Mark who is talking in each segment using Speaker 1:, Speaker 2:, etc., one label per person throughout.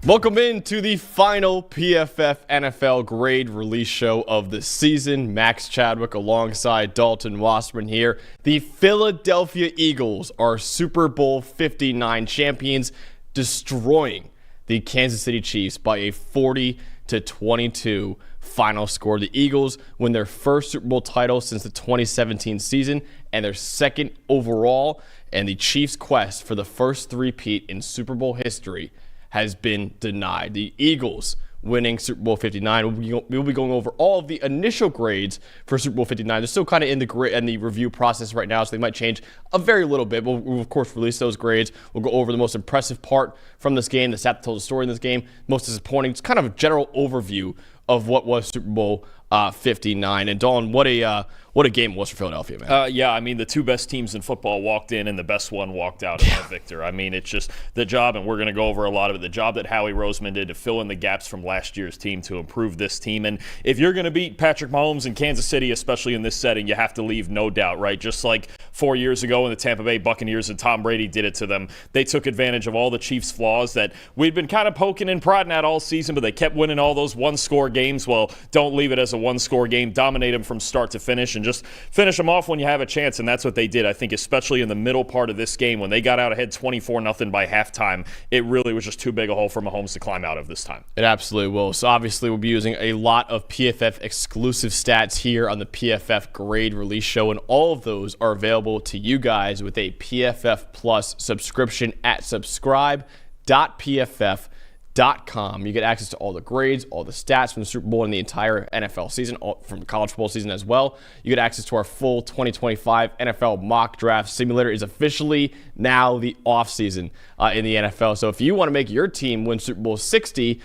Speaker 1: Welcome into the final PFF NFL grade release show of the season. Max Chadwick alongside Dalton Wasserman here. The Philadelphia Eagles are Super Bowl 59 champions, destroying the Kansas City Chiefs by a 40-22 final score. The Eagles win their first Super Bowl title since the 2017 season and their second overall. And the Chiefs' quest for the first three-peat in Super Bowl history has been denied. The Eagles winning Super Bowl 59. We'll be going over all of the initial grades for Super Bowl 59. They're still kind of in the review process right now, so they might change a very little bit. We'll of course release those grades. We'll go over the most impressive part from this game, the stat that told the story in this game, most disappointing. It's kind of a general overview of what was Super Bowl 59. And Dawn, what a game it was for Philadelphia, man.
Speaker 2: Yeah, I mean, the two best teams in football walked in and the best one walked out as a victor. I mean, it's just the job, and we're going to go over a lot of it, the job that Howie Roseman did to fill in the gaps from last year's team to improve this team. And if you're going to beat Patrick Mahomes in Kansas City, especially in this setting, you have to leave no doubt, right? Just like 4 years ago when the Tampa Bay Buccaneers and Tom Brady did it to them, they took advantage of all the Chiefs' flaws that we'd been kind of poking and prodding at all season, but they kept winning all those one-score games. Well, don't leave it as a one-score game. Dominate them from start to finish and just finish them off when you have a chance, and that's what they did. I think especially in the middle part of this game when they got out ahead 24-0 by halftime, it really was just too big a hole for Mahomes to climb out of this time.
Speaker 1: It absolutely will. So obviously we'll be using a lot of PFF exclusive stats here on the PFF grade release show, and all of those are available to you guys with a PFF Plus subscription at subscribe.pff.com. You get access to all the grades, all the stats from the Super Bowl and the entire NFL season, from the college football season as well. You get access to our full 2025 NFL mock draft simulator. Is officially now the offseason in the NFL. So if you want to make your team win Super Bowl 60,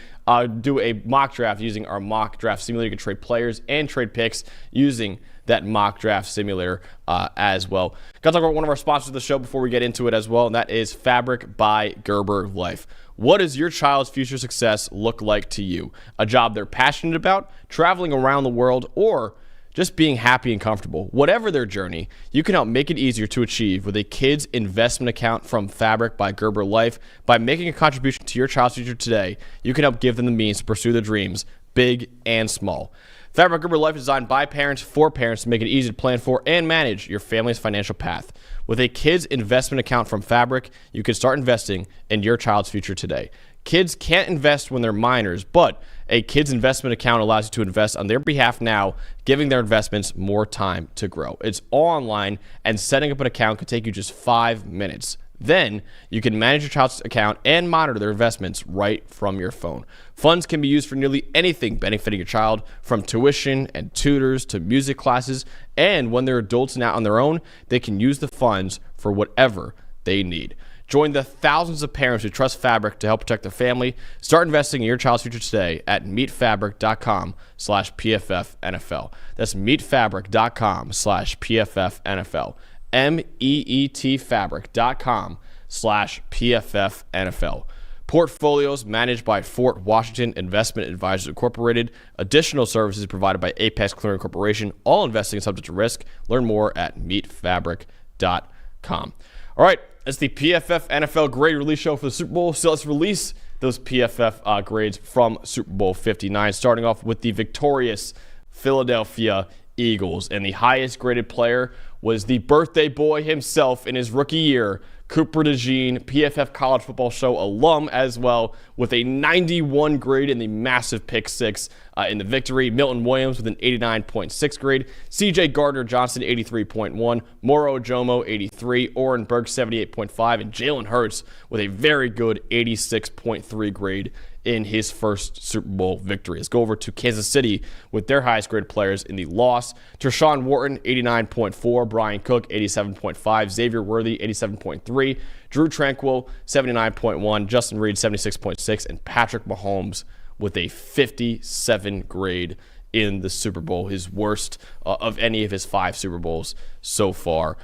Speaker 1: do a mock draft using our mock draft simulator. You can trade players and trade picks using that mock draft simulator as well. Got to talk about one of our sponsors of the show before we get into it as well, and that is Fabric by Gerber Life. What does your child's future success look like to you? A job they're passionate about, traveling around the world, or just being happy and comfortable? Whatever their journey, you can help make it easier to achieve with a kids investment account from Fabric by Gerber Life. By making a contribution to your child's future today, you can help give them the means to pursue their dreams, big and small. Fabric Gerber Life is designed by parents for parents to make it easy to plan for and manage your family's financial path. With a kids investment account from Fabric, you can start investing in your child's future today. Kids can't invest when they're minors, but a kids investment account allows you to invest on their behalf now, giving their investments more time to grow. It's all online, and setting up an account could take you just 5 minutes. Then you can manage your child's account and monitor their investments right from your phone. Funds can be used for nearly anything benefiting your child, from tuition and tutors to music classes. And when they're adults and out on their own, they can use the funds for whatever they need. Join the thousands of parents who trust Fabric to help protect their family. Start investing in your child's future today at meetfabric.com/PFFNFL. That's meetfabric.com/PFFNFL. meetfabric.com/PFFNFL. Portfolios managed by Fort Washington Investment Advisors Incorporated. Additional services provided by Apex Clearing Corporation. All investing is subject to risk. Learn more at meetfabric.com. All right, that's the PFF NFL grade release show for the Super Bowl. So let's release those PFF grades from Super Bowl 59, starting off with the victorious Philadelphia Eagles. And the highest graded player was the birthday boy himself in his rookie year, Cooper DeJean, PFF College Football Show alum as well, with a 91 grade in the massive pick six in the victory. Milton Williams with an 89.6 grade. CJ Gardner-Johnson, 83.1. Moro Ojomo, 83. Oren Burke, 78.5. And Jalen Hurts with a very good 86.3 grade in his first Super Bowl victory. Let's go over to Kansas City with their highest graded players in the loss. Tershawn Wharton, 89.4. Brian Cook, 87.5. Xavier Worthy, 87.3. Drew Tranquill, 79.1. Justin Reed, 76.6. And Patrick Mahomes with a 57 grade in the Super Bowl, his worst of any of his 5 Super Bowls so far.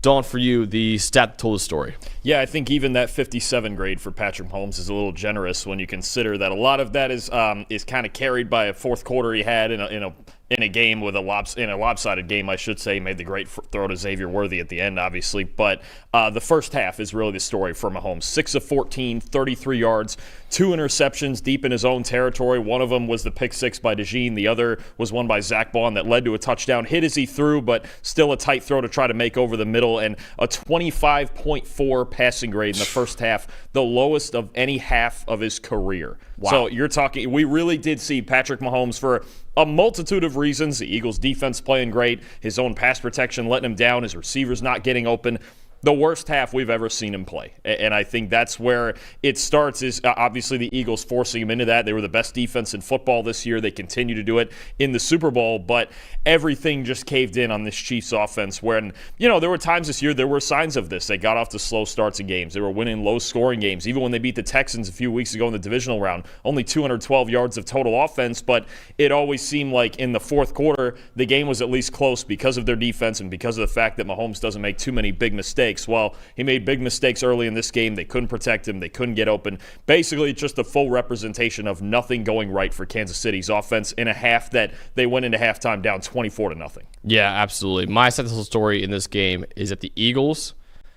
Speaker 1: Dawn, for you, the stat that told the story.
Speaker 2: Yeah, I think even that 57 grade for Patrick Mahomes is a little generous when you consider that a lot of that is kind of carried by a fourth quarter he had in a in a game with in a lopsided game, I should say. Made the great throw to Xavier Worthy at the end, obviously. But the first half is really the story for Mahomes. 6 of 14, 33 yards, 2 interceptions deep in his own territory. One of them was the pick six by DeJean. The other was one by Zach Baun that led to a touchdown. Hit as he threw, but still a tight throw to try to make over the middle. And a 25.4 passing grade in the first half, the lowest of any half of his career. Wow. So you're talking, we really did see Patrick Mahomes for a multitude of reasons. The Eagles' defense playing great, his own pass protection letting him down, his receivers not getting open. The worst half we've ever seen him play. And I think that's where it starts, is obviously the Eagles forcing him into that. They were the best defense in football this year. They continue to do it in the Super Bowl, but everything just caved in on this Chiefs offense when, there were times this year there were signs of this. They got off to slow starts in games. They were winning low-scoring games. Even when they beat the Texans a few weeks ago in the divisional round, only 212 yards of total offense, but it always seemed like in the fourth quarter the game was at least close because of their defense and because of the fact that Mahomes doesn't make too many big mistakes. Well, he made big mistakes early in this game. They couldn't protect him. They couldn't get open. Basically, it's just a full representation of nothing going right for Kansas City's offense in a half that they went into halftime down 24-0.
Speaker 1: Yeah, absolutely. My central story in this game is that the Eagles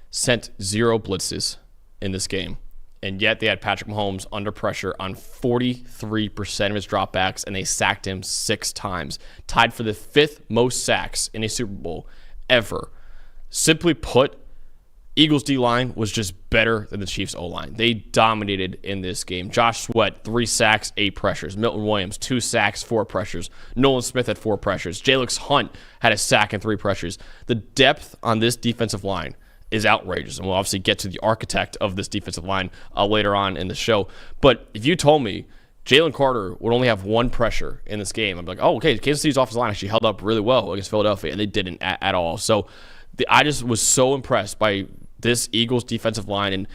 Speaker 1: sent 0 blitzes in this game, and yet they had Patrick Mahomes under pressure on 43% of his dropbacks, and they sacked him 6 times, tied for the 5th most sacks in a Super Bowl ever. Simply put, Eagles D-line was just better than the Chiefs O-line. They dominated in this game. Josh Sweat, 3 sacks, 8 pressures. Milton Williams, 2 sacks, 4 pressures. Nolan Smith had 4 pressures. Jalix Hunt had a sack and 3 pressures. The depth on this defensive line is outrageous, and we'll obviously get to the architect of this defensive line later on in the show. But if you told me Jalen Carter would only have 1 pressure in this game, I'd be like, oh, okay, Kansas City's offensive line actually held up really well against Philadelphia, and they didn't at all. So I just was so impressed by this Eagles defensive line. And,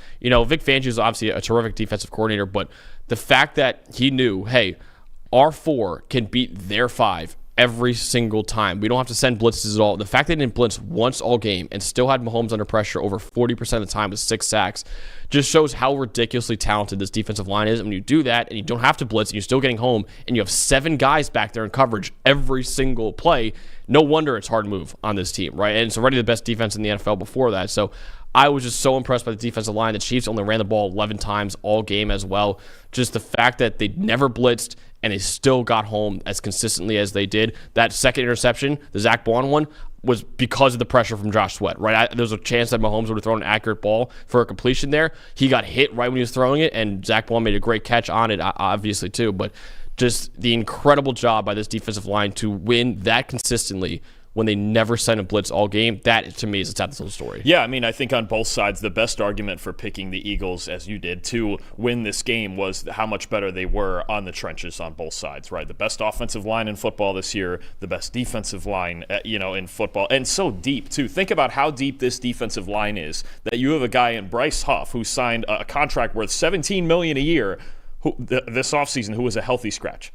Speaker 1: Vic Fangio is obviously a terrific defensive coordinator, but the fact that he knew, hey, our 4 can beat their 5 every single time. We don't have to send blitzes at all. The fact they didn't blitz once all game and still had Mahomes under pressure over 40% of the time with 6 sacks just shows how ridiculously talented this defensive line is. And when you do that and you don't have to blitz and you're still getting home and you have 7 guys back there in coverage every single play, no wonder it's hard to move on this team, right? And it's already the best defense in the NFL before that. So I was just so impressed by the defensive line. The Chiefs only ran the ball 11 times all game as well. Just the fact that they never blitzed and they still got home as consistently as they did. That second interception, the Zach Baun one, was because of the pressure from Josh Sweat, right? There was a chance that Mahomes would have thrown an accurate ball for a completion there. He got hit right when he was throwing it, and Zach Baun made a great catch on it, obviously, too. But just the incredible job by this defensive line to win that consistently when they never sent a blitz all game, that to me is a tactical story.
Speaker 2: Yeah, I think on both sides, the best argument for picking the Eagles, as you did, to win this game was how much better they were on the trenches on both sides, right? The best offensive line in football this year, the best defensive line, in football, and so deep, too. Think about how deep this defensive line is, that you have a guy in Bryce Huff who signed a contract worth $17 million a year this offseason who was a healthy scratch.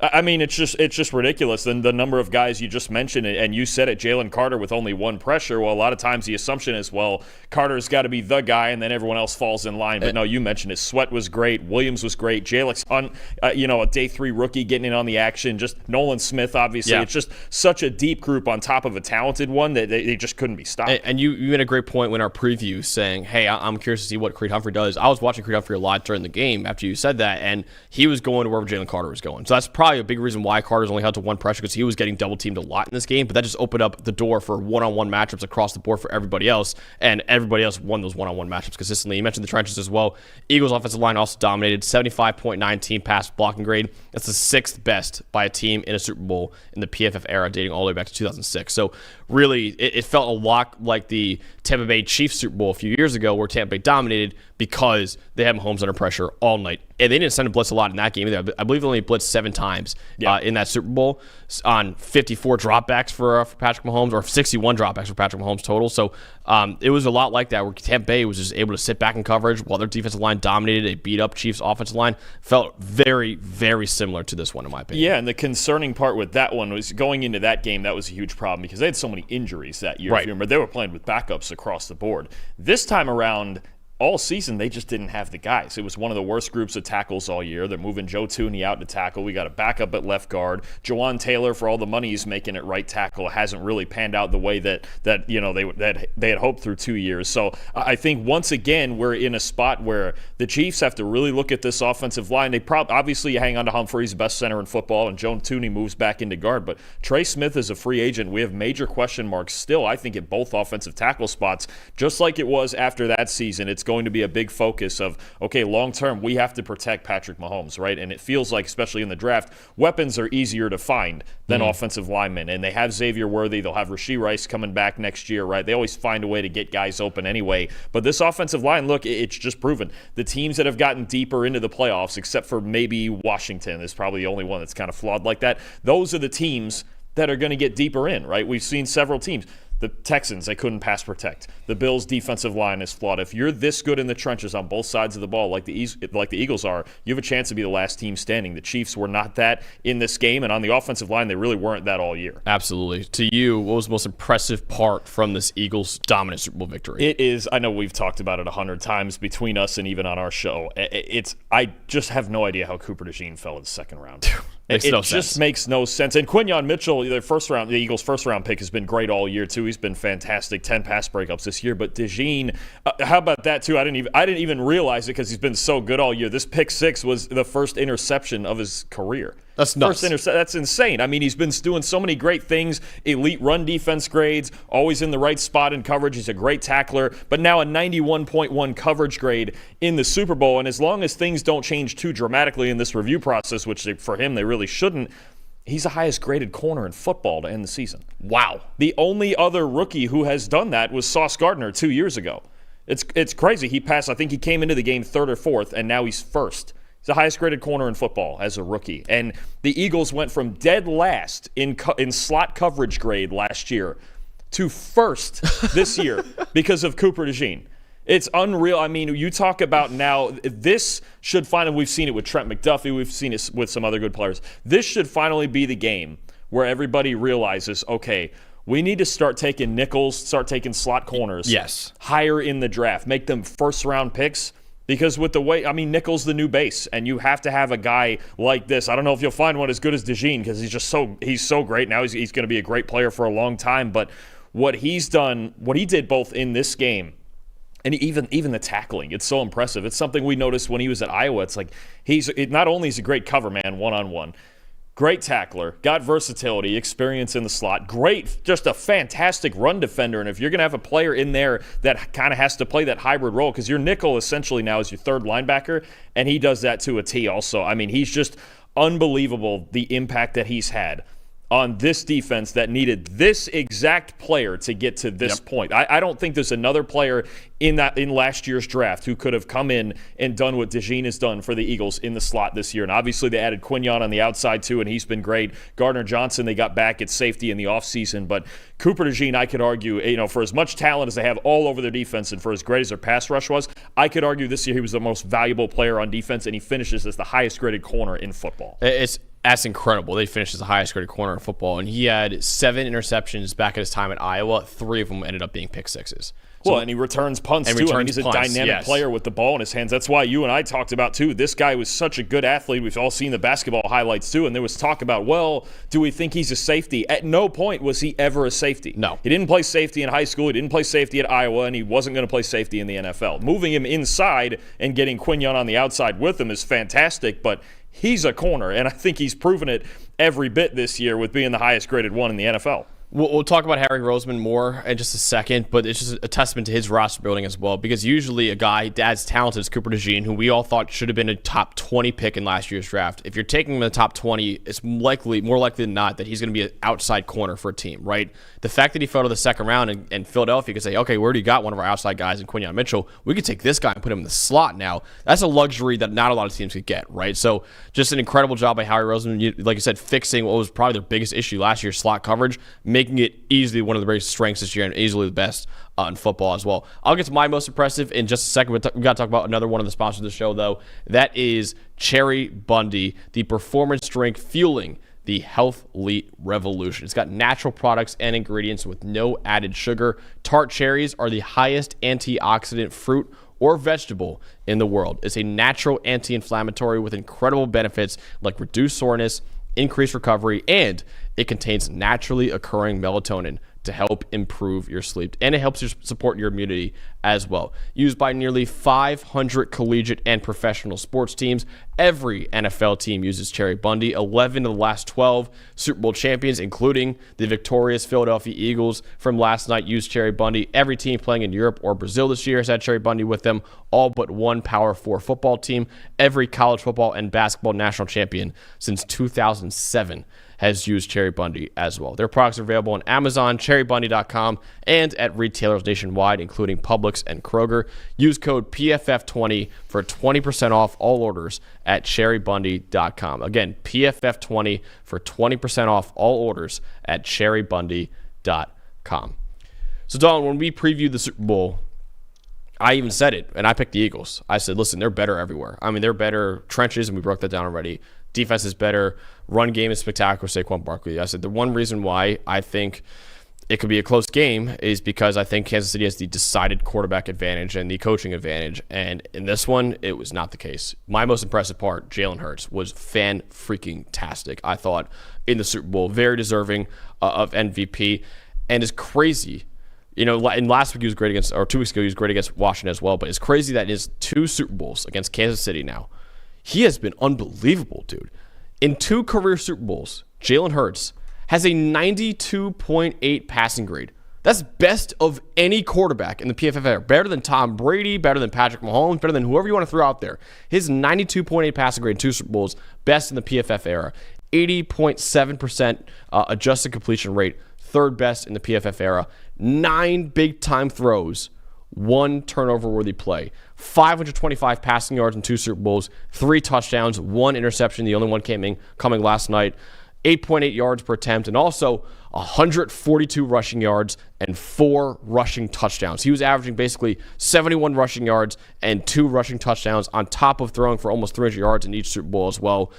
Speaker 2: It's just ridiculous. Then the number of guys you just mentioned, and you said it, Jalen Carter with only 1 pressure. Well, a lot of times the assumption is, well, Carter's got to be the guy, and then everyone else falls in line. But no, you mentioned it. Sweat was great. Williams was great. Jalix Hunt, a day 3 rookie getting in on the action. Just Nolan Smith, obviously. Yeah. It's just such a deep group on top of a talented one that they just couldn't be stopped.
Speaker 1: And you made a great point in our preview saying, hey, I'm curious to see what Creed Humphrey does. I was watching Creed Humphrey a lot during the game after you said that, and he was going to wherever Jalen Carter was going. So that's probably a big reason why Carter's only held to 1 pressure, because he was getting double teamed a lot in this game, but that just opened up the door for one-on-one matchups across the board for everybody else, and everybody else won those one-on-one matchups consistently. You mentioned the trenches as well. Eagles offensive line also dominated, 75.9 team pass blocking grade. That's the 6th best by a team in a Super Bowl in the PFF era, dating all the way back to 2006. So really, it felt a lot like the Tampa Bay Chiefs Super Bowl a few years ago, where Tampa Bay dominated because they had Mahomes under pressure all night. And they didn't send a blitz a lot in that game either. I believe they only blitzed 7 times in that Super Bowl on 54 dropbacks for Patrick Mahomes, or 61 dropbacks for Patrick Mahomes total. So it was a lot like that, where Tampa Bay was just able to sit back in coverage while their defensive line dominated. They beat up Chiefs' offensive line. Felt very, very similar to this one, in my opinion.
Speaker 2: Yeah, and the concerning part with that one was going into that game, that was a huge problem because they had so many injuries that year.
Speaker 1: Right.
Speaker 2: If you remember, they were playing with backups across the board. This time around, all season they just didn't have the guys. It was one of the worst groups of tackles all year. They're moving Joe Thuney out to tackle. We got a backup at left guard. Jawan Taylor, for all the money he's making at right tackle, hasn't really panned out the way that they had hoped through 2 years. So I think once again we're in a spot where the Chiefs have to really look at this offensive line. They obviously you hang on to Humphreys, the best center in football, and Joe Thuney moves back into guard. But Trey Smith is a free agent. We have major question marks still, I think, at both offensive tackle spots. Just like it was after that season, it's going to be a big focus of, okay, long term, we have to protect Patrick Mahomes, right? And it feels like, especially in the draft, weapons are easier to find than offensive linemen. And they have Xavier Worthy. They'll have Rashee Rice coming back next year, right? They always find a way to get guys open anyway. But this offensive line, look, it's just proven. The teams that have gotten deeper into the playoffs, except for maybe Washington, is probably the only one that's kind of flawed like that. Those are the teams that are going to get deeper in, right? We've seen several teams. The Texans, they couldn't pass protect. The Bills' defensive line is flawed. If you're this good in the trenches on both sides of the ball, like the Eagles are, you have a chance to be the last team standing. The Chiefs were not that in this game, and on the offensive line, they really weren't that all year.
Speaker 1: Absolutely. To you, what was the most impressive part from this Eagles' dominant Super Bowl victory?
Speaker 2: It is, I know we've talked about it 100 times between us and even on our show. I just have no idea how Cooper DeJean fell in the second round. It just makes no sense. And Quinyon Mitchell, the Eagles' first-round pick, has been great all year, too. He's been fantastic, 10 pass breakups this year. But DeJean, how about that, too? I didn't even realize it because he's been so good all year. This pick 6 was the first interception of his career.
Speaker 1: That's nuts.
Speaker 2: That's insane. I mean, he's been doing so many great things. Elite run defense grades, always in the right spot in coverage. He's a great tackler, but now a 91.1 coverage grade in the Super Bowl. And as long as things don't change too dramatically in this review process, which for him they really shouldn't, he's the highest graded corner in football to end the season.
Speaker 1: Wow.
Speaker 2: The only other rookie who has done that was Sauce Gardner 2 years ago. It's crazy. He passed, I think he came into the game third or fourth, and now he's first. He's the highest graded corner in football as a rookie. And the Eagles went from dead last in slot coverage grade last year to first this year because of Cooper DeJean. It's unreal. I mean, you talk about now, this should finally, we've seen it with Trent McDuffie, we've seen it with some other good players. This should finally be the game where everybody realizes, okay, we need to start taking nickels, start taking slot corners higher in the draft, make them first-round picks. Because with the way, I mean, nickel's the new base, and you have to have a guy like this. I don't know if you'll find one as good as DeJean because he's so great now. He's going to be a great player for a long time. But what he's done, what he did both in this game and even the tackling, it's so impressive. It's something we noticed when he was at Iowa. It's like not only is he a great cover man one-on-one, great tackler, got versatility, experience in the slot, great, just a fantastic run defender. And if you're going to have a player in there that kind of has to play that hybrid role, because your nickel essentially now is your third linebacker, and he does that to a T also. I mean, he's just unbelievable, the impact that he's had on this defense that needed this exact player to get to this point. I don't think there's another player in last year's draft who could have come in and done what DeJean has done for the Eagles in the slot this year. And obviously they added Quinyon on the outside too, and he's been great. Gardner Johnson they got back at safety in the offseason. But Cooper DeJean, I could argue, for as much talent as they have all over their defense and for as great as their pass rush was, I could argue this year he was the most valuable player on defense, and he finishes as the highest graded corner in football.
Speaker 1: That's incredible. They finished as the highest graded corner in football, and he had 7 interceptions back at his time at Iowa. 3 of them ended up being pick sixes.
Speaker 2: Well, and he returns punts, too. He's a dynamic player with the ball in his hands. That's why you and I talked about, too, this guy was such a good athlete. We've all seen the basketball highlights, too, and there was talk about, well, do we think he's a safety? At no point was he ever a safety.
Speaker 1: No.
Speaker 2: He didn't play safety in high school. He didn't play safety at Iowa, and he wasn't going to play safety in the NFL. Moving him inside and getting Quinyon on the outside with him is fantastic, but he's a corner, and I think he's proven it every bit this year with being the highest graded one in the NFL.
Speaker 1: We'll talk about Howie Roseman more in just a second, but it's just a testament to his roster building as well, because usually a guy as talented as Cooper DeJean, who we all thought should have been a top 20 pick in last year's draft, if you're taking him in the top 20, it's more likely than not that he's going to be an outside corner for a team, right? The fact that he fell to the second round and Philadelphia could say, okay, we already got one of our outside guys in Quinyon Mitchell. We could take this guy and put him in the slot now. That's a luxury that not a lot of teams could get, right? So just an incredible job by Howie Roseman, like you said, fixing what was probably their biggest issue last year, slot coverage, making it easily one of the biggest strengths this year and easily the best in football as well. I'll get to my most impressive in just a second. We got to talk about another one of the sponsors of the show, though. That is Cherry Bundy, the performance drink fueling the Health Elite Revolution. It's got natural products and ingredients with no added sugar. Tart cherries are the highest antioxidant fruit or vegetable in the world. It's a natural anti-inflammatory with incredible benefits like reduced soreness, increased recovery, and it contains naturally occurring melatonin to help improve your sleep. And it helps you support your immunity as well. Used by nearly 500 collegiate and professional sports teams, every NFL team uses Cherry Bundy. 11 of the last 12 Super Bowl champions, including the victorious Philadelphia Eagles from last night, used Cherry Bundy. Every team playing in Europe or Brazil this year has had Cherry Bundy with them, all but one Power 4 football team. Every college football and basketball national champion since 2007 has used Cherry Bundy as well. Their products are available on Amazon, cherrybundy.com, and at retailers nationwide, including Publix and Kroger. Use code PFF20 for 20% off all orders at cherrybundy.com. Again, PFF20 for 20% off all orders at cherrybundy.com. So, Dalton, when we previewed the Super Bowl, I even said it, and I picked the Eagles. I said, listen, they're better everywhere. I mean, they're better trenches, and we broke that down already. Defense is better. Run game is spectacular, Saquon Barkley. I said the one reason why I think it could be a close game is because I think Kansas City has the decided quarterback advantage and the coaching advantage. And in this one, it was not the case. My most impressive part, Jalen Hurts, was fan-freaking-tastic. I thought in the Super Bowl, very deserving of MVP. And it's crazy. You know, in last week he was great against, or 2 weeks ago he was great against Washington as well. But it's crazy that in his 2 Super Bowls against Kansas City now, he has been unbelievable, dude. In 2 career Super Bowls, Jalen Hurts has a 92.8 passing grade. That's best of any quarterback in the PFF era. Better than Tom Brady, better than Patrick Mahomes, better than whoever you want to throw out there. His 92.8 passing grade in 2 Super Bowls, best in the PFF era. 80.7% adjusted completion rate, third best in the PFF era. 9 big-time throws, 1 turnover-worthy play. 525 passing yards in 2 Super Bowls, 3 touchdowns, 1 interception. The only one coming last night. 8.8 yards per attempt, and also 142 rushing yards and 4 rushing touchdowns. He was averaging basically 71 rushing yards and 2 rushing touchdowns on top of throwing for almost 300 yards in each Super Bowl as well.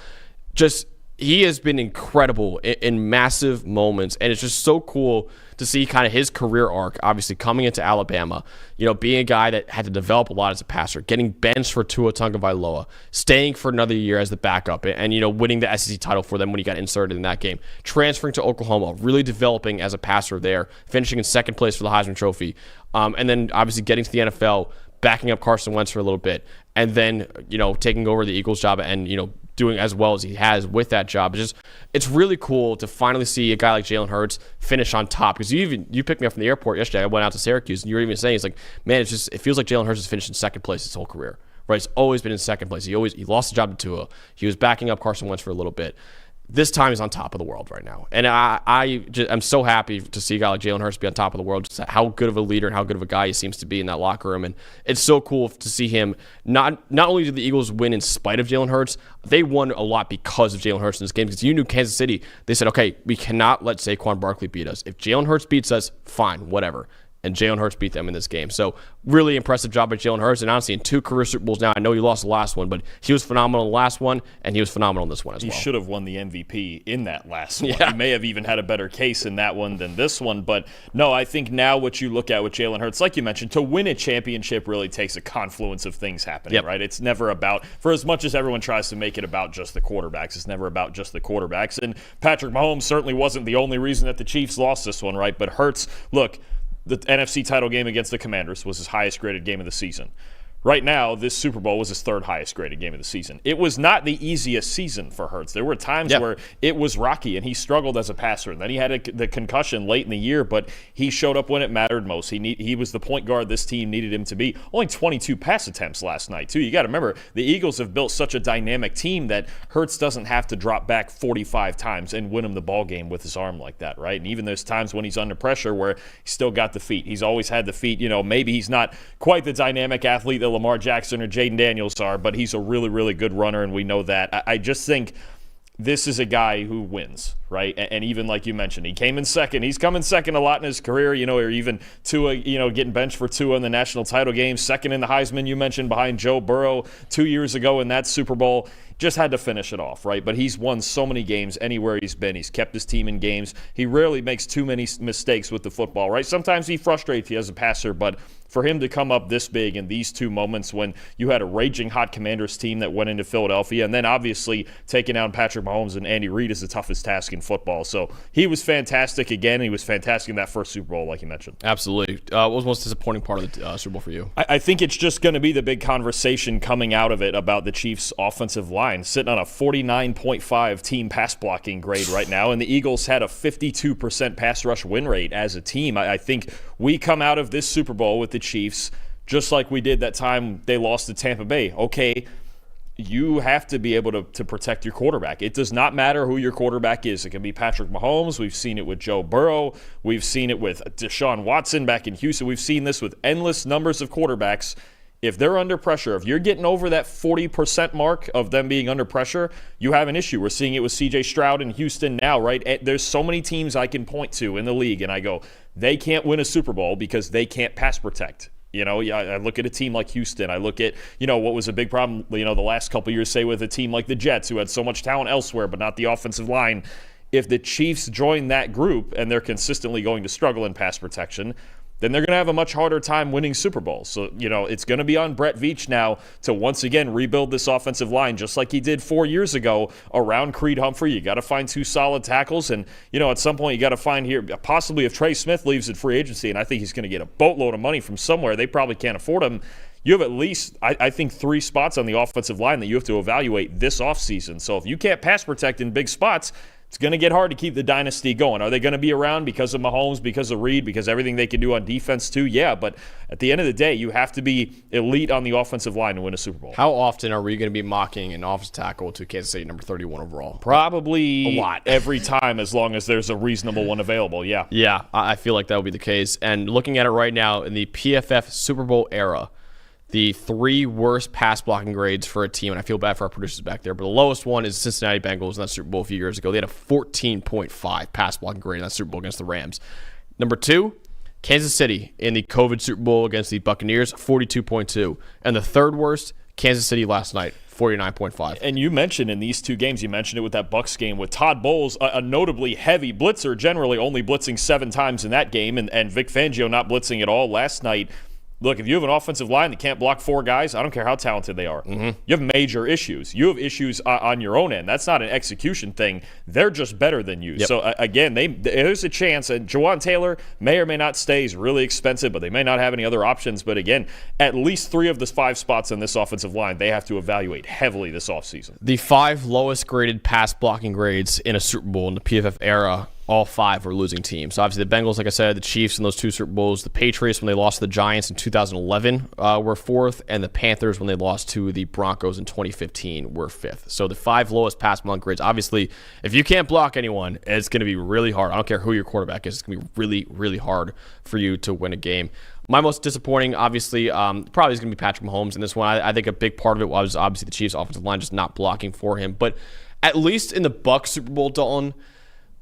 Speaker 1: Just, he has been incredible in massive moments, and it's just so cool to see kind of his career arc, obviously coming into Alabama, you know, being a guy that had to develop a lot as a passer, getting benched for Tua Tagovailoa, staying for another year as the backup, and you know, winning the SEC title for them when he got inserted in that game, transferring to Oklahoma, really developing as a passer there, finishing in second place for the Heisman Trophy, and then obviously getting to the NFL, backing up Carson Wentz for a little bit, and then, you know, taking over the Eagles job and, you know, doing as well as he has with that job. It's really cool to finally see a guy like Jalen Hurts finish on top. Because you picked me up from the airport yesterday. I went out to Syracuse, and you were even saying, it's like, man, it feels like Jalen Hurts has finished in second place his whole career. Right? He's always been in second place. He lost the job to Tua. He was backing up Carson Wentz for a little bit. This time he's on top of the world right now. And I'm so happy to see a guy like Jalen Hurts be on top of the world, just how good of a leader and how good of a guy he seems to be in that locker room. And it's so cool to see him. Not only did the Eagles win in spite of Jalen Hurts, they won a lot because of Jalen Hurts in this game. Because you knew Kansas City, they said, okay, we cannot let Saquon Barkley beat us. If Jalen Hurts beats us, fine, whatever. And Jalen Hurts beat them in this game. So really impressive job by Jalen Hurts. And honestly, in 2 career Super Bowls now, I know he lost the last one, but he was phenomenal in the last one, and he was phenomenal in this one as well.
Speaker 2: He should have won the MVP in that last one.
Speaker 1: Yeah.
Speaker 2: He may have even had a better case in that one than this one. But no, I think now what you look at with Jalen Hurts, like you mentioned, to win a championship really takes a confluence of things happening, right? It's never about, for as much as everyone tries to make it about just the quarterbacks, it's never about just the quarterbacks. And Patrick Mahomes certainly wasn't the only reason that the Chiefs lost this one, right? But Hurts, look, the NFC title game against the Commanders was his highest graded game of the season. Right now, this Super Bowl was his 3rd highest graded game of the season. It was not the easiest season for Hurts. There were times where it was rocky, and he struggled as a passer. And then he had the concussion late in the year, but he showed up when it mattered most. He was the point guard this team needed him to be. Only 22 pass attempts last night, too. You got to remember, the Eagles have built such a dynamic team that Hurts doesn't have to drop back 45 times and win him the ball game with his arm like that, right? And even there's times when he's under pressure where he's still got the feet. He's always had the feet. You know, maybe he's not quite the dynamic athlete that Lamar Jackson or Jaden Daniels are, but he's a really, really good runner, and we know that. I just think this is a guy who wins. right? And even like you mentioned, he came in second. He's come in second a lot in his career, or even Tua, getting benched for Tua in the national title game. Second in the Heisman, you mentioned, behind Joe Burrow 2 years ago in that Super Bowl. Just had to finish it off, right? But he's won so many games anywhere he's been. He's kept his team in games. He rarely makes too many mistakes with the football, right? Sometimes he frustrates you as a passer, but for him to come up this big in these two moments when you had a raging hot Commanders team that went into Philadelphia, and then obviously taking down Patrick Mahomes and Andy Reid is the toughest task in football. So he was fantastic again. He was fantastic in that first Super Bowl, like you mentioned.
Speaker 1: Absolutely. What was the most disappointing part of the Super Bowl for you?
Speaker 2: I think it's just going to be the big conversation coming out of it about the Chiefs' offensive line, sitting on a 49.5 team pass blocking grade right now, and the Eagles had a 52% pass rush win rate as a team. I think we come out of this Super Bowl with the Chiefs just like we did that time they lost to Tampa Bay. Okay, you have to be able to protect your quarterback. It does not matter who your quarterback is. It can be Patrick Mahomes. We've seen it with Joe Burrow. We've seen it with Deshaun Watson back in Houston. We've seen this with endless numbers of quarterbacks. If they're under pressure, if you're getting over that 40% mark of them being under pressure, you have an issue. We're seeing it with C.J. Stroud in Houston now, right? There's so many teams I can point to in the league, and I go, they can't win a Super Bowl because they can't pass protect. I look at a team like Houston. I look at, what was a big problem, the last couple of years, say, with a team like the Jets, who had so much talent elsewhere, but not the offensive line. If the Chiefs join that group and they're consistently going to struggle in pass protection, then they're going to have a much harder time winning Super Bowls. So, it's going to be on Brett Veach now to once again rebuild this offensive line, just like he did 4 years ago around Creed Humphrey. You got to find two solid tackles. And, at some point you got to find here, possibly if Trey Smith leaves at free agency, and I think he's going to get a boatload of money from somewhere, they probably can't afford him. You have at least, I think, 3 spots on the offensive line that you have to evaluate this offseason. So if you can't pass protect in big spots, it's going to get hard to keep the dynasty going. Are they going to be around because of Mahomes, because of Reid, because everything they can do on defense too? Yeah, but at the end of the day, you have to be elite on the offensive line to win a Super Bowl.
Speaker 1: How often are we going to be mocking an offensive tackle to Kansas City number 31 overall?
Speaker 2: Probably
Speaker 1: a lot.
Speaker 2: Every time, as long as there's a reasonable one available, yeah.
Speaker 1: Yeah, I feel like that will be the case. And looking at it right now, in the PFF Super Bowl era, the 3 worst pass blocking grades for a team, and I feel bad for our producers back there, but the lowest one is the Cincinnati Bengals in that Super Bowl a few years ago. They had a 14.5 pass blocking grade in that Super Bowl against the Rams. Number 2, Kansas City in the COVID Super Bowl against the Buccaneers, 42.2. And the third worst, Kansas City last night, 49.5.
Speaker 2: And you mentioned in these 2 games, you mentioned it with that Bucs game with Todd Bowles, a notably heavy blitzer, generally only blitzing 7 times in that game, and Vic Fangio not blitzing at all last night. Look, if you have an offensive line that can't block 4 guys, I don't care how talented they are. Mm-hmm. You have major issues. You have issues on your own end. That's not an execution thing. They're just better than you. Yep. So, again, there's a chance. And Jawan Taylor may or may not stay. He's really expensive, but they may not have any other options. But, again, at least 3 of the 5 spots on this offensive line they have to evaluate heavily this offseason.
Speaker 1: The 5 lowest graded pass blocking grades in a Super Bowl in the PFF era, all 5 were losing teams. So obviously the Bengals, like I said, the Chiefs in those 2 Super Bowls, the Patriots when they lost to the Giants in 2011 were 4th, and the Panthers when they lost to the Broncos in 2015 were 5th. So the 5 lowest pass blocking grades. Obviously, if you can't block anyone, it's going to be really hard. I don't care who your quarterback is. It's going to be really, really hard for you to win a game. My most disappointing, obviously, probably is going to be Patrick Mahomes in this one. I think a big part of it was obviously the Chiefs' offensive line just not blocking for him. But at least in the Bucs Super Bowl, Dalton,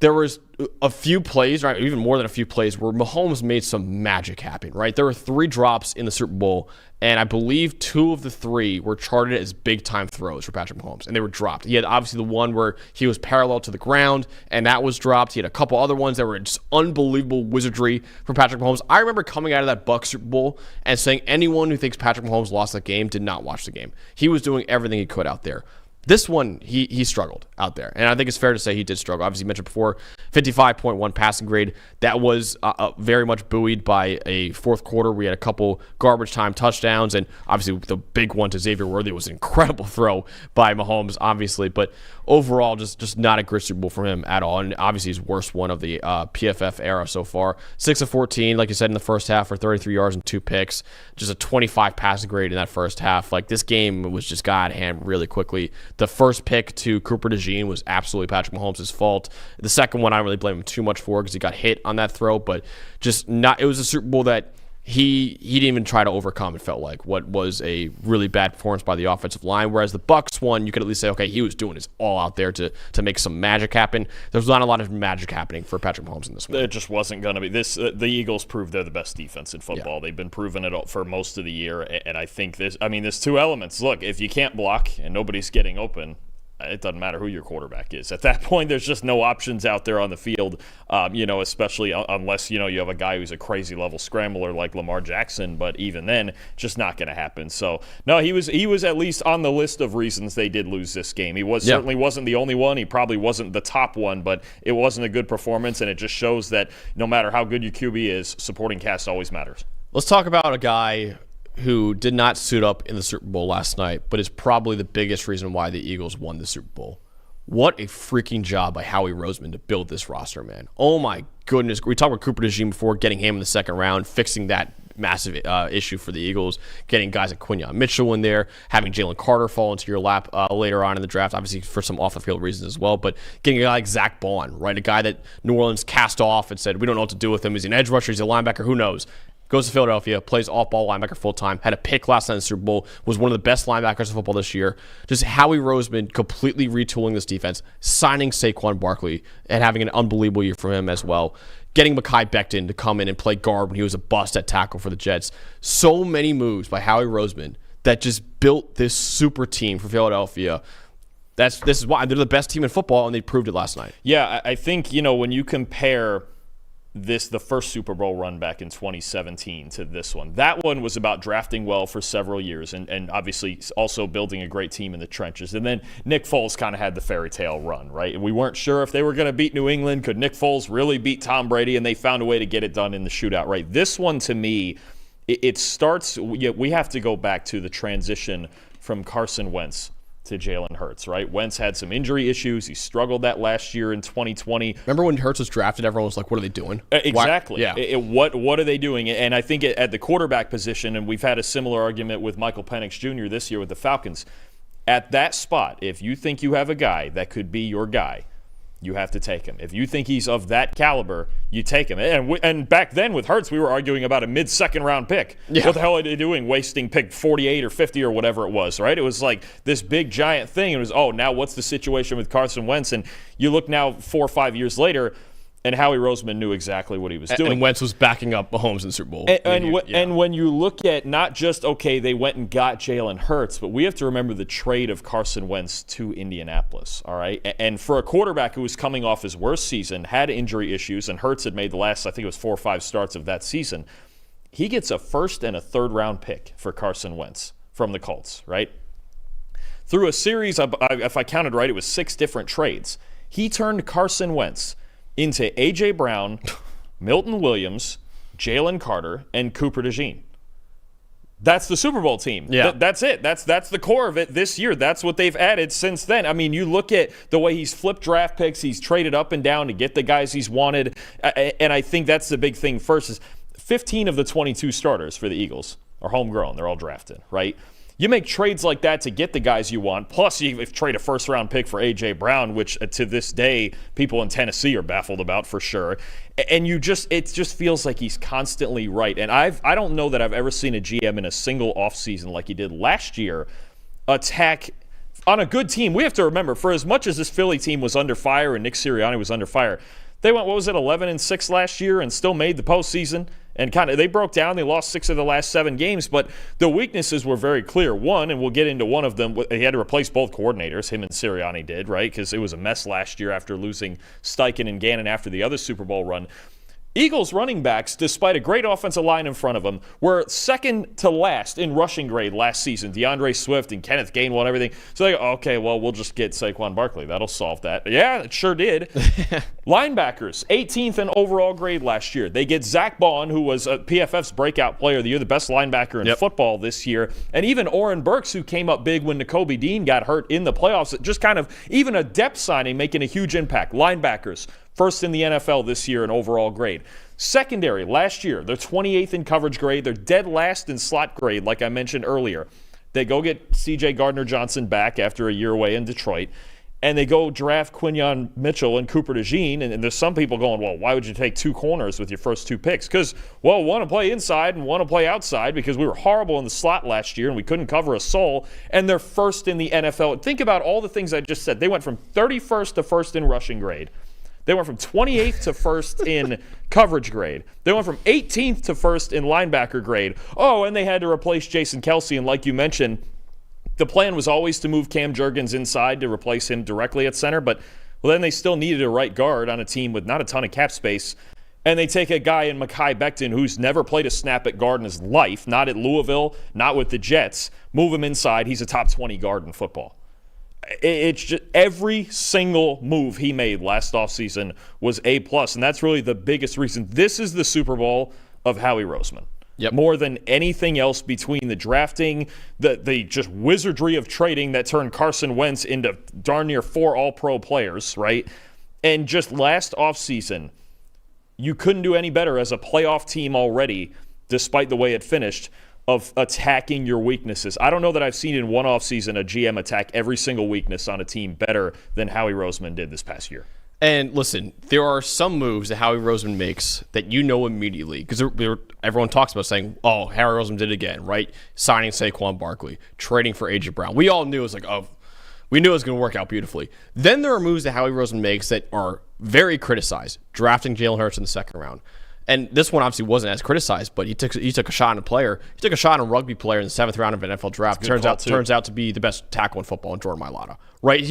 Speaker 1: there was a few plays, right, even more than a few plays, where Mahomes made some magic happen, right? There were 3 drops in the Super Bowl, and I believe 2 of the 3 were charted as big-time throws for Patrick Mahomes, and they were dropped. He had obviously the one where he was parallel to the ground, and that was dropped. He had a couple other ones that were just unbelievable wizardry from Patrick Mahomes. I remember coming out of that Bucs Super Bowl and saying anyone who thinks Patrick Mahomes lost that game did not watch the game. He was doing everything he could out there. This one, he struggled out there. And I think it's fair to say he did struggle. Obviously, you mentioned before, 55.1 passing grade. That was very much buoyed by a fourth quarter. We had a couple garbage time touchdowns. And obviously, the big one to Xavier Worthy was an incredible throw by Mahomes, obviously. But overall, just not a great Super Bowl for him at all. And obviously, his worst one of the PFF era so far. 6 of 14, like you said, in the first half for 33 yards and 2 picks. Just a 25 passing grade in that first half. Like, this game was just got out of hand really quickly. The first pick to Cooper DeJean was absolutely Patrick Mahomes' fault. The second one, I don't really blame him too much for because he got hit on that throw, but just not. It was a Super Bowl that he didn't even try to overcome, it felt like, what was a really bad performance by the offensive line. Whereas the Bucs one, you could at least say, okay, he was doing his all out there to make some magic happen. There's not a lot of magic happening for Patrick Mahomes in this one.
Speaker 2: It just wasn't going to be. The Eagles proved they're the best defense in football.
Speaker 1: Yeah.
Speaker 2: They've been proving it for most of the year, and I think there's two elements. Look, if you can't block and nobody's getting open, it doesn't matter who your quarterback is. At that point, there's just no options out there on the field, especially unless, you have a guy who's a crazy level scrambler like Lamar Jackson. But even then, just not going to happen. So, no, he was at least on the list of reasons they did lose this game. He certainly wasn't the only one. He probably wasn't the top one, but it wasn't a good performance, and it just shows that no matter how good your QB is, supporting cast always matters.
Speaker 1: Let's talk about a guy who did not suit up in the Super Bowl last night, but is probably the biggest reason why the Eagles won the Super Bowl. What a freaking job by Howie Roseman to build this roster, man. Oh my goodness. We talked about Cooper DeJean before, getting him in the second round, fixing that massive issue for the Eagles, getting guys like Quinyon Mitchell in there, having Jalen Carter fall into your lap later on in the draft, obviously for some off-the-field reasons as well, but getting a guy like Zach Bond, right, a guy that New Orleans cast off and said, we don't know what to do with him. Is he an edge rusher? Is he a linebacker? Who knows? Goes to Philadelphia, plays off-ball linebacker full-time, had a pick last night in the Super Bowl, was one of the best linebackers in football this year. Just Howie Roseman completely retooling this defense, signing Saquon Barkley, and having an unbelievable year for him as well. Getting Mekhi Becton to come in and play guard when he was a bust at tackle for the Jets. So many moves by Howie Roseman that just built this super team for Philadelphia. This is why they're the best team in football, and they proved it last night.
Speaker 2: Yeah, I think, when you compare the first Super Bowl run back in 2017 to this one. That one was about drafting well for several years and obviously also building a great team in the trenches. And then Nick Foles kind of had the fairy tale run, right? And we weren't sure if they were going to beat New England. Could Nick Foles really beat Tom Brady? And they found a way to get it done in the shootout, right? This one, to me, it starts – we have to go back to the transition from Carson Wentz to Jalen Hurts, right? Wentz had some injury issues. He struggled that last year in 2020.
Speaker 1: Remember when Hurts was drafted, everyone was like, what are they doing?
Speaker 2: Exactly.
Speaker 1: Why? Yeah.
Speaker 2: What are they doing? And I think at the quarterback position, and we've had a similar argument with Michael Penix Jr. this year with the Falcons, at that spot, if you think you have a guy that could be your guy, you have to take him. If you think he's of that caliber, you take him. And back then with Hurts, we were arguing about a mid-second round pick. Yeah. What the hell are they doing wasting pick 48 or 50 or whatever it was, right? It was like this big giant thing. It was, now what's the situation with Carson Wentz? And you look now 4 or 5 years later, and Howie Roseman knew exactly what he was doing.
Speaker 1: And Wentz was backing up Mahomes in the Super Bowl.
Speaker 2: And when you look at not just, they went and got Jalen Hurts, but we have to remember the trade of Carson Wentz to Indianapolis, all right? And for a quarterback who was coming off his worst season, had injury issues, and Hurts had made the last, I think it was 4 or 5 starts of that season, he gets a first and a third round pick for Carson Wentz from the Colts, right? Through a series, if I counted right, it was 6 different trades. He turned Carson Wentz into A.J. Brown, Milton Williams, Jalen Carter, and Cooper DeJean. That's the Super Bowl team.
Speaker 1: Yeah.
Speaker 2: That's it. That's the core of it this year. That's what they've added since then. I mean, you look at the way he's flipped draft picks. He's traded up and down to get the guys he's wanted. And I think that's the big thing first is 15 of the 22 starters for the Eagles are homegrown. They're all drafted, right? You make trades like that to get the guys you want, plus you trade a first-round pick for A.J. Brown, which to this day people in Tennessee are baffled about for sure. And it just feels like he's constantly right. And I don't know that I've ever seen a GM in a single offseason like he did last year attack on a good team. We have to remember, for as much as this Philly team was under fire and Nick Sirianni was under fire, they went, 11-6 last year and still made the postseason. And they broke down. They lost 6 of the last 7 games, but the weaknesses were very clear. One, and we'll get into one of them, he had to replace both coordinators, him and Sirianni did, right? Because it was a mess last year after losing Steichen and Gannon after the other Super Bowl run. Eagles running backs, despite a great offensive line in front of them, were second to last in rushing grade last season. DeAndre Swift and Kenneth Gainwell and everything. So they go, we'll just get Saquon Barkley. That'll solve that. Yeah, it sure did. Linebackers, 18th in overall grade last year. They get Zach Bond, who was PFF's breakout player of the year, the best linebacker in football this year. And even Oren Burks, who came up big when Nakobe Dean got hurt in the playoffs. Just kind of even a depth signing making a huge impact. Linebackers, first in the NFL this year in overall grade. Secondary, last year, they're 28th in coverage grade. They're dead last in slot grade, like I mentioned earlier. They go get C.J. Gardner-Johnson back after a year away in Detroit. and they go draft Quinyon Mitchell and Cooper DeJean, and there's some people going, well, why would you take 2 corners with your first 2 picks? Because, well, one to play inside and one to play outside because we were horrible in the slot last year and we couldn't cover a soul, and they're first in the NFL. Think about all the things I just said. They went from 31st to first in rushing grade. They went from 28th to first in coverage grade. They went from 18th to first in linebacker grade. Oh, and they had to replace Jason Kelce, and like you mentioned, the plan was always to move Cam Jurgens inside to replace him directly at center, but then they still needed a right guard on a team with not a ton of cap space. And they take a guy in Mekhi Becton who's never played a snap at guard in his life, not at Louisville, not with the Jets, move him inside. He's a top 20 guard in football. It's just every single move he made last offseason was A+, and that's really the biggest reason. This is the Super Bowl of Howie Roseman.
Speaker 1: Yep.
Speaker 2: More than anything else between the drafting, the just wizardry of trading that turned Carson Wentz into darn near 4 all-pro players, right? And just last offseason, you couldn't do any better as a playoff team already, despite the way it finished, of attacking your weaknesses. I don't know that I've seen in one offseason a GM attack every single weakness on a team better than Howie Roseman did this past year.
Speaker 1: And listen, there are some moves that Howie Roseman makes that you know immediately, because everyone talks about saying, oh, Howie Roseman did it again, right? Signing Saquon Barkley, trading for A.J. Brown. We all knew it was like, oh, we knew it was going to work out beautifully. Then there are moves that Howie Roseman makes that are very criticized, drafting Jalen Hurts in the 2nd round. And this one obviously wasn't as criticized, but he took a shot on a player. He took a shot on a rugby player in the 7th round of an NFL draft. Turns out to be the best tackle in football in Jordan Mailata, right?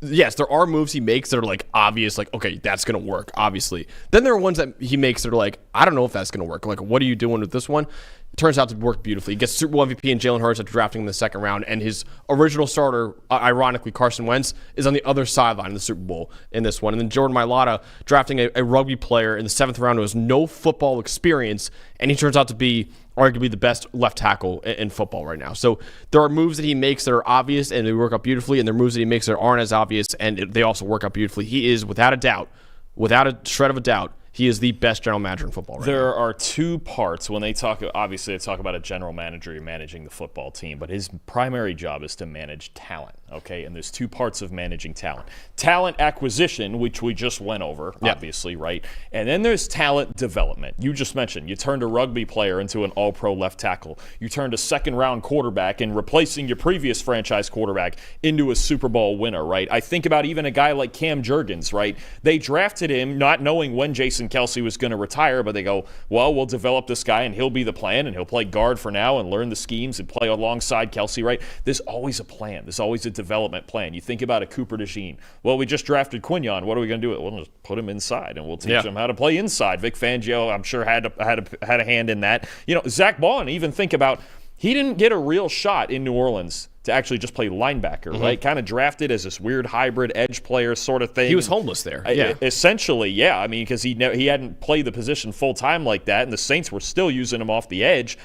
Speaker 1: Yes, there are moves he makes that are like obvious, like, okay, that's going to work, obviously. Then there are ones that he makes that are like, I don't know if that's going to work. Like, what are you doing with this one? It turns out to work beautifully. He gets Super Bowl MVP in Jalen Hurts after drafting in the 2nd round, and his original starter, ironically Carson Wentz, is on the other sideline in the Super Bowl in this one. And then Jordan Mailata drafting a rugby player in the 7th round who has no football experience, and he turns out to be arguably the best left tackle in football right now. So there are moves that he makes that are obvious and they work out beautifully, and there are moves that he makes that aren't as obvious and they also work out beautifully. He is, without a shred of a doubt, he is the best general manager in football right now.
Speaker 2: There are 2 parts when they talk, obviously they talk about a general manager managing the football team, but his primary job is to manage talent, okay? And there's 2 parts of managing talent. Talent acquisition, which we just went over, obviously, right? And then there's talent development. You just mentioned you turned a rugby player into an all-pro left tackle. You turned a 2nd-round quarterback and replacing your previous franchise quarterback into a Super Bowl winner, right? I think about even a guy like Cam Jurgens, right? They drafted him not knowing when Jason Kelce was going to retire, but they go, well, we'll develop this guy and he'll be the plan and he'll play guard for now and learn the schemes and play alongside Kelce, right? There's always a plan. There's always a development plan. You think about a Cooper DeJean. Well, we just drafted Quinyon. What are we going to do? We'll just put him inside and we'll teach him how to play inside. Vic Fangio, I'm sure, had a hand in that. You know, Zach Bond, even think about, he didn't get a real shot in New Orleans to actually just play linebacker, right? Kind of drafted as this weird hybrid edge player sort of thing.
Speaker 1: He was homeless there. Yeah.
Speaker 2: Essentially, yeah. I mean, because he hadn't played the position full-time like that, and the Saints were still using him off the edge.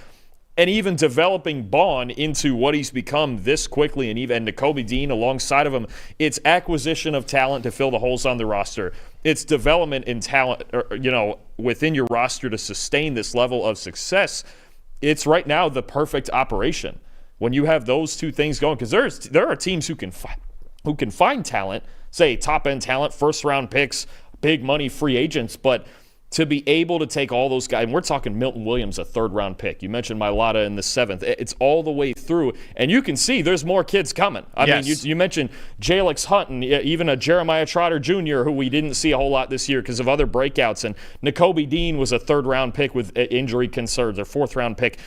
Speaker 2: And even developing Bond into what he's become this quickly, and even Nakobe Dean alongside of him, it's acquisition of talent to fill the holes on the roster. It's development in talent, within your roster to sustain this level of success. It's right now the perfect operation when you have those 2 things going, because there are teams who can find talent, say top-end talent, first-round picks, big money free agents, but to be able to take all those guys, and we're talking Milton Williams, a 3rd-round pick. You mentioned Mailata in the 7th. It's all the way through, and you can see there's more kids coming. I mean, you mentioned Jalix Hunt and even a Jeremiah Trotter Jr., who we didn't see a whole lot this year because of other breakouts, and Nakobe Dean was a 3rd-round pick with injury concerns, or 4th-round pick.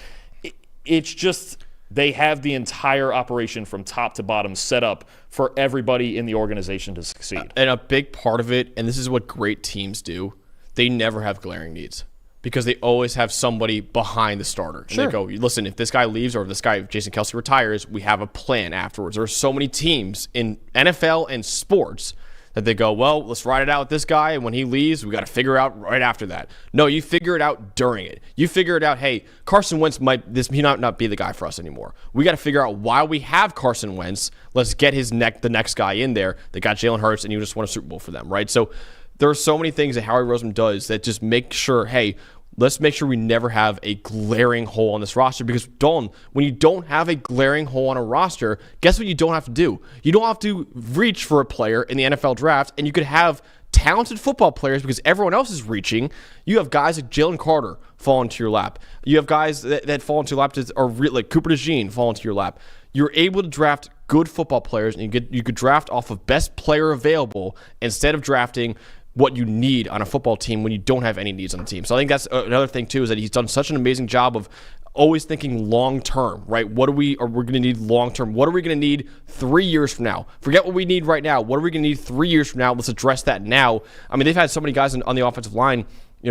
Speaker 2: It's just they have the entire operation from top to bottom set up for everybody in the organization to succeed.
Speaker 1: And a big part of it, and this is what great teams do, they never have glaring needs because they always have somebody behind the starter. And they go, listen, if this guy leaves or if this guy, Jason Kelce, retires, we have a plan afterwards. There are so many teams in NFL and sports that they go, well, let's ride it out with this guy, and when he leaves, we got to figure out right after that. No, you figure it out during it. You figure it out, hey, Carson Wentz might not be the guy for us anymore. We got to figure out why we have Carson Wentz. Let's get the next guy in there. They got Jalen Hurts, and you just won a Super Bowl for them, right? So there are so many things that Howie Roseman does that just make sure, hey, let's make sure we never have a glaring hole on this roster, because Dalton, when you don't have a glaring hole on a roster, guess what you don't have to do? You don't have to reach for a player in the NFL draft, and you could have talented football players because everyone else is reaching. You have guys like Jalen Carter fall into your lap. You have guys that fall into your lap like Cooper DeJean fall into your lap. You're able to draft good football players, and you could draft off of best player available instead of drafting what you need on a football team when you don't have any needs on the team. So I think that's another thing too, is that he's done such an amazing job of always thinking long term, right? We're going to need long term. What are we going to need 3 years from now? Forget what we need right now. What are we going to need 3 years from now? Let's address that now. I mean, they've had so many guys on the offensive line,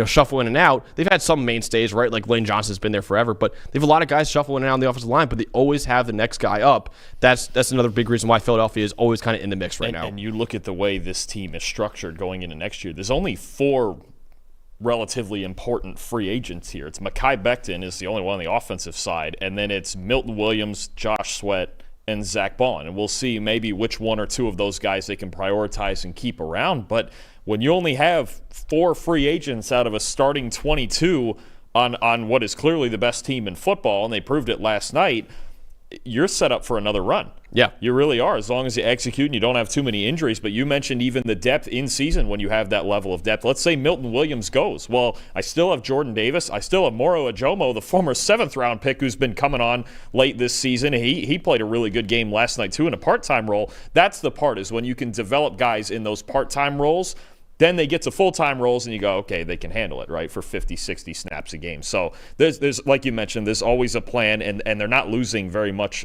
Speaker 1: shuffle in and out. They've had some mainstays, right? Like Lane Johnson's been there forever, but they have a lot of guys shuffle in and out on the offensive line, but they always have the next guy up. That's another big reason why Philadelphia is always kind of in the mix right now.
Speaker 2: And you look at the way this team is structured going into next year. There's only 4 relatively important free agents here. It's Mekhi Becton is the only one on the offensive side, and then it's Milton Williams, Josh Sweat, and Zach Bond. And we'll see maybe which one or two of those guys they can prioritize and keep around. But when you only have 4 free agents out of a starting 22 on what is clearly the best team in football, and they proved it last night, you're set up for another run.
Speaker 1: Yeah.
Speaker 2: You really are, as long as you execute and you don't have too many injuries. But you mentioned even the depth in season when you have that level of depth. Let's say Milton Williams goes. Well, I still have Jordan Davis. I still have Moro Ajomo, the former 7th-round pick who's been coming on late this season. He played a really good game last night, too, in a part-time role. That's the part, is when you can develop guys in those part-time roles. Then they get to full-time roles, and you go, okay, they can handle it, right, for 50, 60 snaps a game. So there's like you mentioned, there's always a plan, and they're not losing very much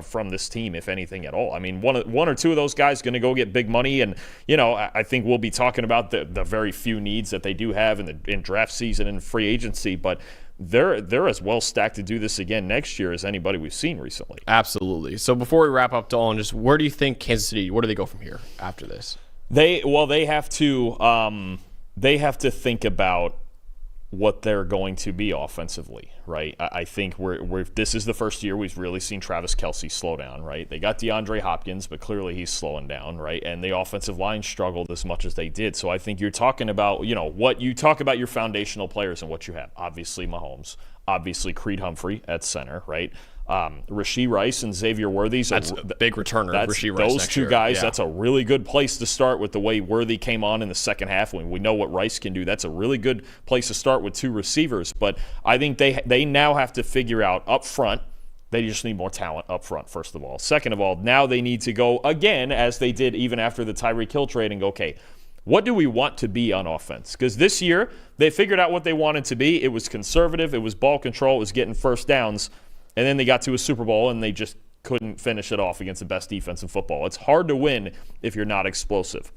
Speaker 2: from this team, if anything at all. I mean, one or two of those guys going to go get big money, and, I think we'll be talking about the very few needs that they do have in draft season and free agency, but they're as well stacked to do this again next year as anybody we've seen recently.
Speaker 1: Absolutely. So before we wrap up, Dalton, just where do you think Kansas City, where do they go from here after this?
Speaker 2: They have to think about what they're going to be offensively, right? I think this is the first year we've really seen Travis Kelce slow down, right? They got DeAndre Hopkins, but clearly he's slowing down, right? And the offensive line struggled as much as they did. So I think you're talking about, what you talk about your foundational players and what you have. Obviously Mahomes, obviously Creed Humphrey at center, right? Rashee Rice and Xavier Worthy.
Speaker 1: That's a big returner. Rashee Rice
Speaker 2: those two guys, that's a really good place to start with the way Worthy came on in the second half. When we know what Rice can do, that's a really good place to start with 2 receivers. But I think they now have to figure out up front, they just need more talent up front, first of all. Second of all, now they need to go again, as they did even after the Tyreek Hill trade, and go, okay, what do we want to be on offense? Because this year, they figured out what they wanted to be. It was conservative. It was ball control. It was getting first downs. And then they got to a Super Bowl, and they just couldn't finish it off against the best defense in football. It's hard to win if you're not explosive.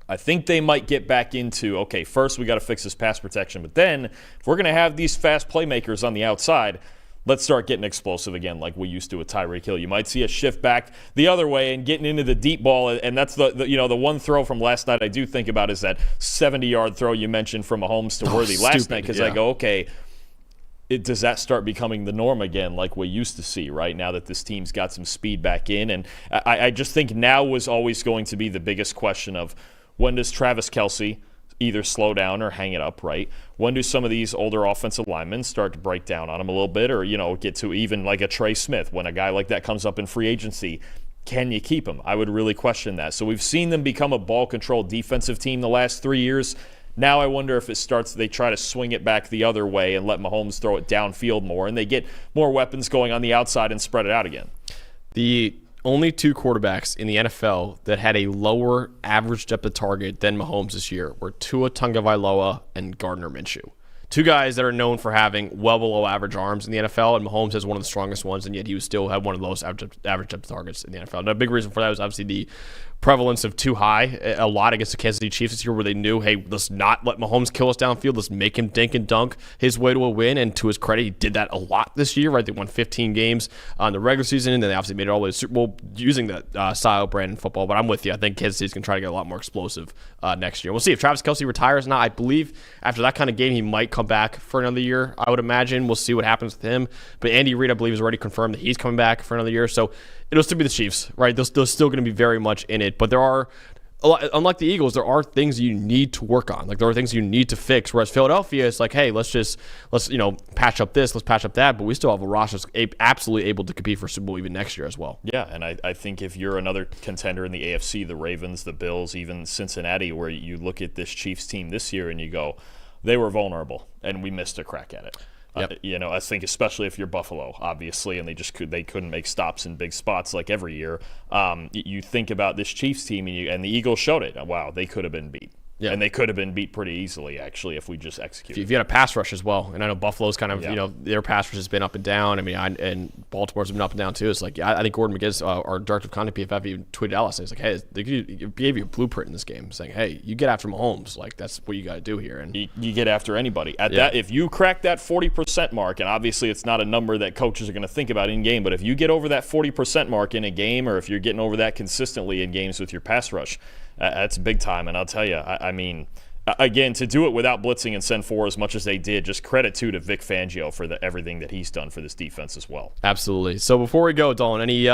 Speaker 2: I think they might get back into, okay, first we got to fix this pass protection. But then if we're going to have these fast playmakers on the outside, let's start getting explosive again like we used to with Tyreek Hill. You might see a shift back the other way and getting into the deep ball. And that's the one throw from last night I do think about is that 70-yard throw you mentioned from Mahomes to Worthy last night. Because I go, okay, does that start becoming the norm again like we used to see, right, now that this team's got some speed back in? And I just think now was always going to be the biggest question of when does Travis Kelce either slow down or hang it up, right? When do some of these older offensive linemen start to break down on him a little bit, or, get to even like a Trey Smith? When a guy like that comes up in free agency, can you keep him? I would really question that. So we've seen them become a ball-controlled defensive team the last 3 years. Now I wonder if they try to swing it back the other way and let Mahomes throw it downfield more, and they get more weapons going on the outside and spread it out again.
Speaker 1: The only 2 quarterbacks in the NFL that had a lower average depth of target than Mahomes this year were Tua Tagovailoa and Gardner Minshew. 2 guys that are known for having well below average arms in the NFL, and Mahomes has one of the strongest ones, and yet he still had one of the lowest average depth of targets in the NFL. Now, a big reason for that was obviously the prevalence of too high a lot against the Kansas City Chiefs this year, where they knew, hey, let's not let Mahomes kill us downfield. Let's make him dink and dunk his way to a win. And to his credit, he did that a lot this year, right? They won 15 games in the regular season, and then they obviously made it all the way to the Super Bowl using that style brand in football. But I'm with you. I think Kansas City's going to try to get a lot more explosive next year. We'll see if Travis Kelce retires or not. I believe after that kind of game, he might come back for another year, I would imagine. We'll see what happens with him. But Andy Reid, I believe, has already confirmed that he's coming back for another year. So it'll still be the Chiefs, right? They're still going to be very much in it. But there are unlike the Eagles, there are things you need to work on. Like, there are things you need to fix. Whereas Philadelphia is like, hey, let's patch up this, let's patch up that. But we still have a roster that's absolutely able to compete for Super Bowl even next year as well.
Speaker 2: Yeah, and I think if you're another contender in the AFC, the Ravens, the Bills, even Cincinnati, where you look at this Chiefs team this year and you go, they were vulnerable and we missed a crack at it.
Speaker 1: Yep.
Speaker 2: I think especially if you're Buffalo, obviously, and they couldn't make stops in big spots like every year. You think about this Chiefs team, and the Eagles showed it. Wow, they could have been beat. Yeah. And they could have been beat pretty easily, actually, if we just executed.
Speaker 1: If you had a pass rush as well, and I know Buffalo's kind of, their pass rush has been up and down. I mean, and Baltimore's been up and down too. It's like, I think Gordon McGinnis, our director of content PFF, even tweeted out last night. He's like, hey, they gave you a blueprint in this game, saying, hey, you get after Mahomes. Like, that's what you got to do here. And
Speaker 2: you get after anybody. That, if you crack that 40% mark, and obviously it's not a number that coaches are going to think about in game, but if you get over that 40% mark in a game, or if you're getting over that consistently in games with your pass rush, that's big time. And I'll tell you, I mean, again, to do it without blitzing and send 4 as much as they did, just credit to Vic Fangio for everything that he's done for this defense as well.
Speaker 1: Absolutely. So before we go, Dalton, any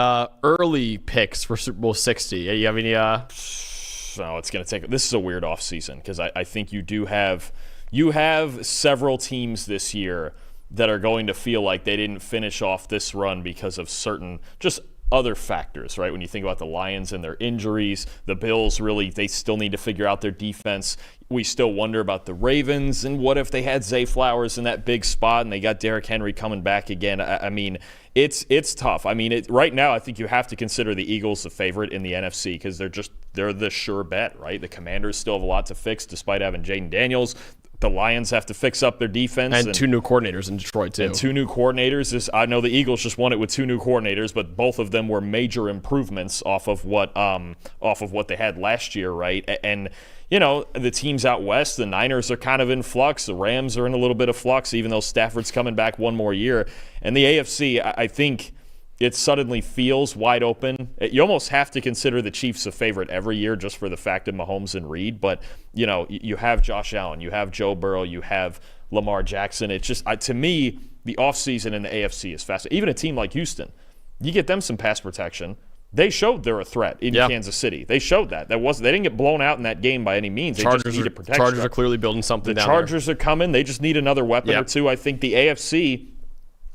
Speaker 1: early picks for Super Bowl 60? You have any? No,
Speaker 2: it's going to take. This is a weird offseason because I think you have several teams this year that are going to feel like they didn't finish off this run because of certain just other factors, right? When you think about the Lions and their injuries, the Bills really, they still need to figure out their defense. We still wonder about the Ravens, and what if they had Zay Flowers in that big spot and they got Derrick Henry coming back again? I mean, it's tough. I mean, right now I think you have to consider the Eagles the favorite in the NFC because they're the sure bet, right? The Commanders still have a lot to fix despite having Jaden Daniels. The Lions have to fix up their defense.
Speaker 1: And 2 new coordinators in Detroit, too.
Speaker 2: And 2 new coordinators. I know the Eagles just won it with 2 new coordinators, but both of them were major improvements off of what they had last year, right? And, the teams out west, the Niners are kind of in flux. The Rams are in a little bit of flux, even though Stafford's coming back one more year. And the AFC, I think it suddenly feels wide open. You almost have to consider the Chiefs a favorite every year just for the fact of Mahomes and Reed. But, you have Josh Allen, you have Joe Burrow, you have Lamar Jackson. It's just, to me, the offseason in the AFC is fascinating. Even a team like Houston, you get them some pass protection. They showed they're a threat in Kansas City. They showed that. They didn't get blown out in that game by any means. They just needed protection.
Speaker 1: Chargers are clearly building something down
Speaker 2: there. The Chargers are coming. They just need another weapon or two. I think the AFC,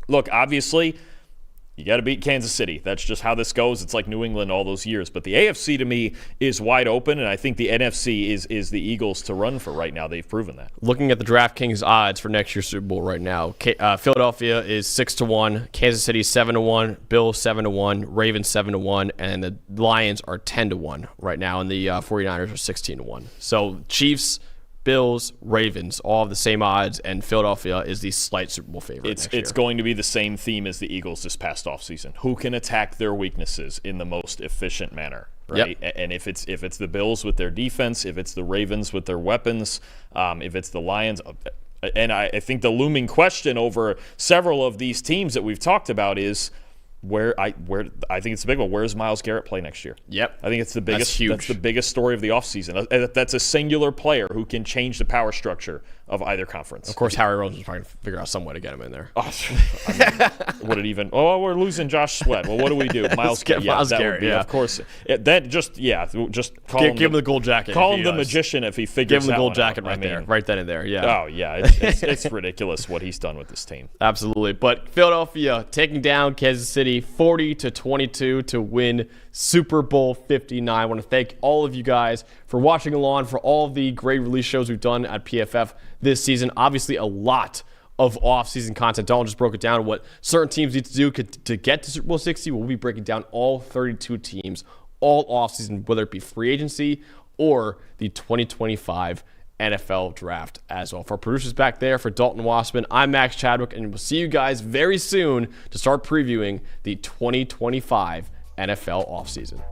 Speaker 2: look, obviously, you got to beat Kansas City. That's just how this goes. It's like New England all those years. But the AFC, to me, is wide open, and I think the NFC is the Eagles to run for right now. They've proven that.
Speaker 1: Looking at the DraftKings odds for next year's Super Bowl right now, Philadelphia is 6-1, Kansas City 7-1, Bills 7-1, Ravens 7-1, and the Lions are 10-1 right now, and the 49ers are 16-1. So Chiefs, Bills, Ravens, all have the same odds, and Philadelphia is the slight Super Bowl favorite.
Speaker 2: It's going to be the same theme as the Eagles this past offseason. Who can attack their weaknesses in the most efficient manner, right? Yep. And if it's the Bills with their defense, if it's the Ravens with their weapons, if it's the Lions, and I think the looming question over several of these teams that we've talked about is I think it's the big one. Where does Myles Garrett play next year?
Speaker 1: Yep.
Speaker 2: I think it's the biggest. That's huge. That's the biggest story of the offseason. That's a singular player who can change the power structure of either conference.
Speaker 1: Of course, Howie Roseman is trying to figure out some way to get him in there.
Speaker 2: Would it even? Oh, we're losing Josh Sweat. Well, what do we do? Myles Garrett.
Speaker 1: Myles Garrett.
Speaker 2: Of course. Just call
Speaker 1: him the gold jacket.
Speaker 2: Call him the magician if he figures.
Speaker 1: Give him the gold jacket right then and there. Yeah.
Speaker 2: Oh yeah, it's ridiculous what he's done with this team.
Speaker 1: Absolutely. But Philadelphia taking down Kansas City 40-22 to win Super Bowl 59. I want to thank all of you guys for watching along, for all of the great release shows we've done at PFF this season. Obviously, a lot of off-season content. Dalton just broke it down what certain teams need to do to get to Super Bowl 60. We'll be breaking down all 32 teams all off-season, whether it be free agency or the 2025 NFL draft as well. For our producers back there, for Dalton Wasserman, I'm Max Chadwick, and we'll see you guys very soon to start previewing the 2025 NFL offseason.